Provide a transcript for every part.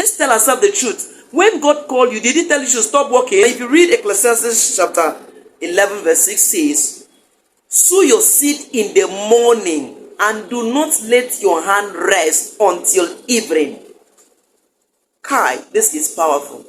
Let's tell ourselves the truth. When God called you, did he tell you to stop working? If you read Ecclesiastes chapter 11 verse 6 says, sow your seed in the morning and do not let your hand rest until evening. Kai, this is powerful.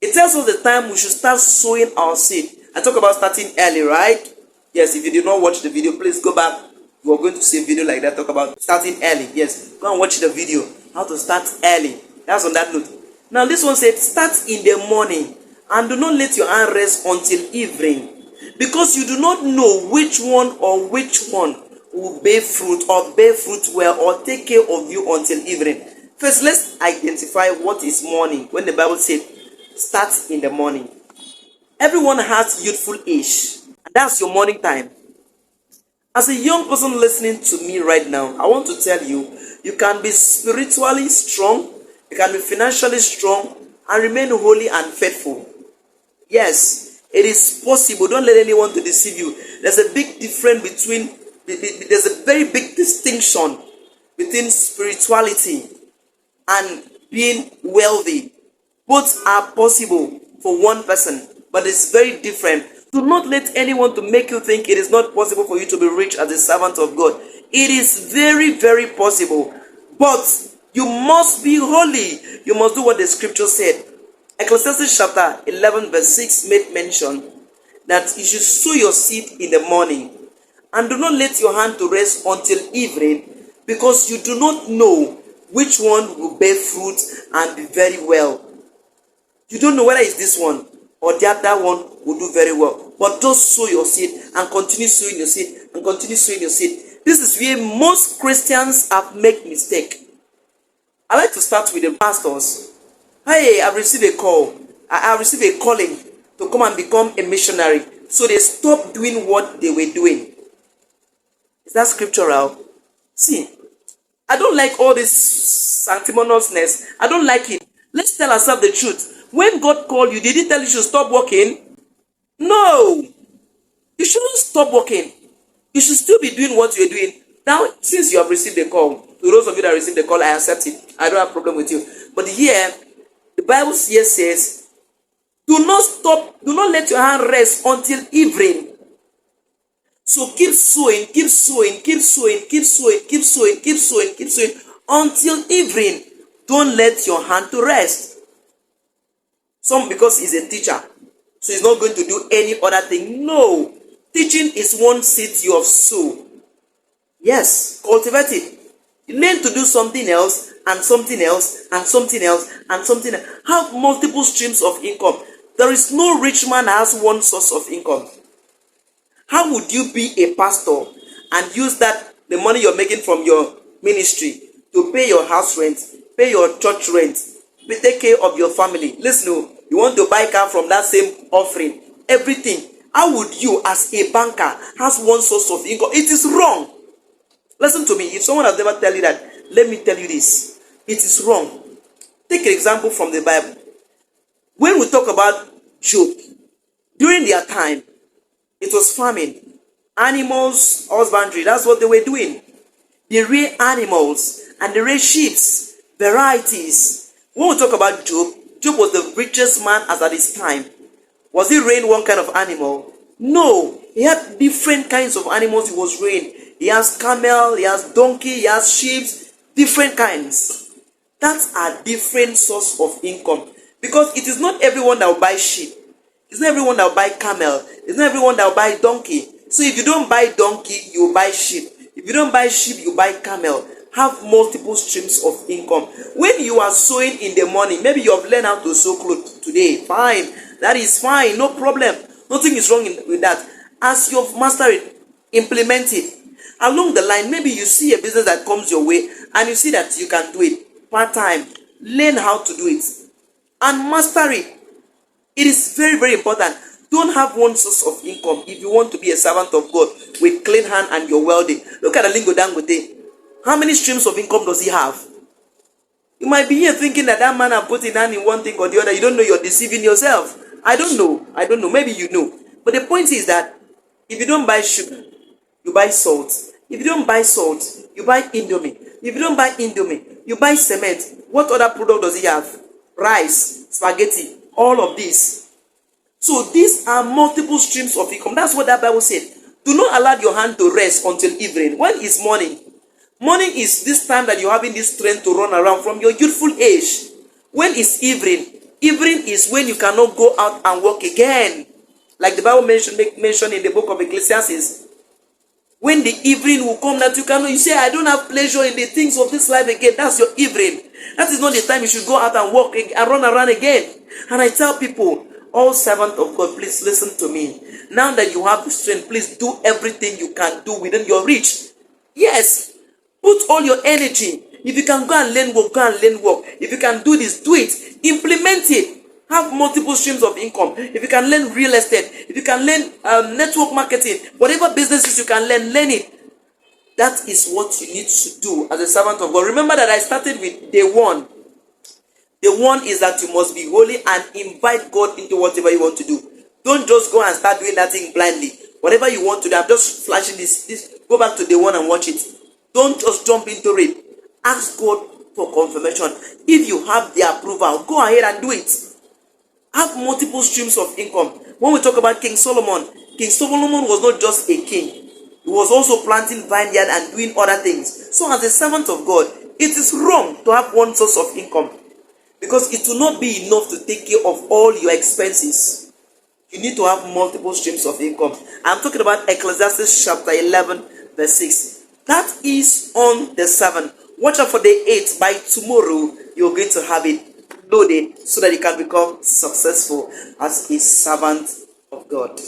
It tells us the time we should start sowing our seed. I talk about starting early, right? Yes, if you did not watch the video, please go back. We are going to see a video like that, talk about starting early. Yes, go and watch the video, how to start early. That's on that note. Now this one said, start in the morning and do not let your hand rest until evening, because you do not know which one will bear fruit or bear fruit well or take care of you until evening. First, let's identify what is morning. When the Bible said, start in the morning. Everyone has youthful age. That's your morning time. As a young person listening to me right now, I want to tell you, you can be spiritually strong, you can be financially strong, and remain holy and faithful. Yes, it is possible. Don't let anyone to deceive you. There's a big difference between, there's a very big distinction between spirituality and being wealthy. Both are possible for one person, but it's very different. Do not let anyone to make you think it is not possible for you to be rich as a servant of God. It is very, very possible. But you must be holy. You must do what the scripture said. Ecclesiastes chapter 11 verse 6 made mention that you should sow your seed in the morning and do not let your hand to rest until evening, because you do not know which one will bear fruit and be very well. You don't know whether it's this one or the other one will do very well. But just sow your seed and continue sowing your seed and continue sowing your seed. This is where most Christians have made mistake. I like to start with the pastors. Hey, I've received a call. I received a calling to come and become a missionary. So they stopped doing what they were doing. Is that scriptural? See, I don't like all this sanctimoniousness. I don't like it. Let's tell ourselves the truth. When God called you, did he tell you to stop working? No. You shouldn't stop working. You should still be doing what you're doing. Now, since you have received the call, to those of you that received the call, I accept it. I don't have a problem with you. But here, the Bible here says, do not stop, do not let your hand rest until evening. So keep sowing, keep sowing, keep sowing, keep sowing, keep sowing, keep sowing, keep sowing until evening. Don't let your hand to rest. Some, because he's a teacher, so he's not going to do any other thing. No. Teaching is one seed you have sown. Yes, cultivate it. Learn to do something else, and something else, and something else, and something else. Have multiple streams of income. There is no rich man that has one source of income. How would you be a pastor and use that, the money you're making from your ministry, to pay your house rent, pay your church rent, take care of your family? Listen, you want to buy car from that same offering, everything. How would you, as a banker, has one source of income? It is wrong. Listen to me. If someone has never tell you that, let me tell you this. It is wrong. Take an example from the Bible. When we talk about Job, during their time, it was farming, animals, husbandry. That's what they were doing. They rear animals and they rear sheep, varieties. When we talk about Job, Job was the richest man as at his time. Was he rearing one kind of animal? No. He had different kinds of animals he was rearing. He has camel, he has donkey, he has sheep, different kinds. That's a different source of income. Because it is not everyone that will buy sheep. It's not everyone that will buy camel. It's not everyone that will buy donkey. So if you don't buy donkey, you buy sheep. If you don't buy sheep, you buy camel. Have multiple streams of income. When you are sowing in the morning, maybe you have learned how to sew clothes today. Fine. That is fine. No problem. Nothing is wrong with that. As you have mastered it, implement it. Along the line, maybe you see a business that comes your way and you see that you can do it part-time. Learn how to do it and master it. It is very, very important. Don't have one source of income if you want to be a servant of God with clean hand and you're wealthy. Look at Aliko Dangote. How many streams of income does he have? You might be here thinking that man has put in hand in one thing or the other. You don't know, you're deceiving yourself. I don't know. Maybe you know. But the point is that if you don't buy sugar, you buy salt. If you don't buy salt, you buy Indomie. If you don't buy Indomie, you buy cement. What other product does he have? Rice, spaghetti, all of this. So these are multiple streams of income. That's what that Bible said. Do not allow your hand to rest until evening. When is morning? Morning is this time that you're having this strength to run around from your youthful age. When is evening? Evening is when you cannot go out and work again. Like the Bible mentioned in the book of Ecclesiastes. When the evening will come that you say, I don't have pleasure in the things of this life again. That's your evening. That is not the time you should go out and walk and run around again. And I tell people, all servants of God, please listen to me. Now that you have the strength, please do everything you can do within your reach. Yes, put all your energy. If you can go and learn work, go and learn work. If you can do this, do it. Implement it. Have multiple streams of income. If you can learn real estate, if you can learn network marketing, whatever businesses you can learn it. That is what you need to do as a servant of God. Remember that I started with day one. The one is that you must be holy and invite God into whatever you want to do. Don't just go and start doing that thing blindly. Whatever you want to do, I'm just flashing this. Go back to day one and watch it. Don't just jump into it. Ask God for confirmation. If you have the approval, go ahead and do it. Have multiple streams of income. When we talk about King Solomon was not just a king. He was also planting vineyard and doing other things. So as a servant of God, it is wrong to have one source of income, because it will not be enough to take care of all your expenses. You need to have multiple streams of income. I'm talking about Ecclesiastes chapter 11 verse 6. That is on the 7th. Watch out for the 8th. By tomorrow, you're going to have it loaded so that you can become successful as a servant of God.